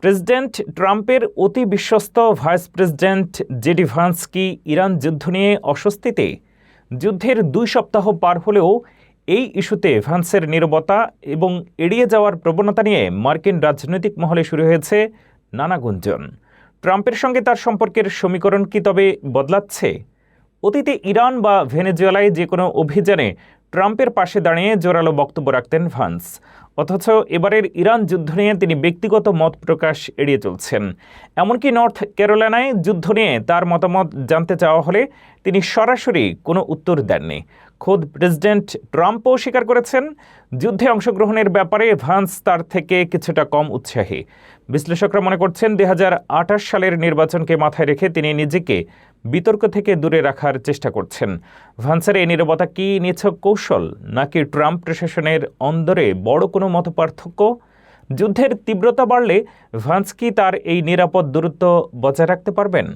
President ট্রাম্পের অতি বিশ্বস্ত ভাইস প্রেসিডেন্ট জেডি ভান্স কি ইরান যুদ্ধ নিয়ে অস্বস্তিতে? যুদ্ধের 2 সপ্তাহ পার হলেও এই ইস্যুতে ভান্সের নীরবতা এবং এড়িয়ে যাওয়ার প্রবণতা নিয়ে মার্কিন রাজনৈতিক মহলে শুরু হয়েছে নানা গুঞ্জন। ট্রাম্পের সঙ্গে তার সম্পর্কের সমীকরণ কি তবে বদলাচ্ছে? অতীতে ইরান বা ভেনেজুয়েলায় যে কোনো অভিযানে ট্রাম্পের পাশে দাঁড়িয়ে জোরালো বক্তব্য রাখতেন ভান্স, অথচ এবারের ইরান যুদ্ধ নিয়ে তিনি ব্যক্তিগত মত প্রকাশ এড়িয়ে চলছেন। এমনকি নর্থ ক্যারোলাইনায় যুদ্ধ নিয়ে তার মতামত জানতে চাওয়া হলে তিনি সরাসরি কোনো উত্তর দেননি। খোদ প্রেসিডেন্ট ট্রাম্পও স্বীকার করেছেন, যুদ্ধে অংশগ্রহণের ব্যাপারে ভান্স তার থেকে কিছুটা কম উৎসাহী। বিশ্লেষকরা মনে করছেন 2028 সালের নির্বাচনকে মাথায় রেখে তিনি নিজেকে বিতর্ক থেকে দূরে রাখার চেষ্টা করছেন। ভান্সের এই নীরবতা কি নিছক কৌশল, নাকি ট্রাম্প প্রশাসনের অন্দরে বড় কোনো মতপার্থক্য? যুদ্ধের তীব্রতা বাড়লে ভান্স কি তার এই নিরাপদ দূরত্ব বজায় রাখতে পারবেন?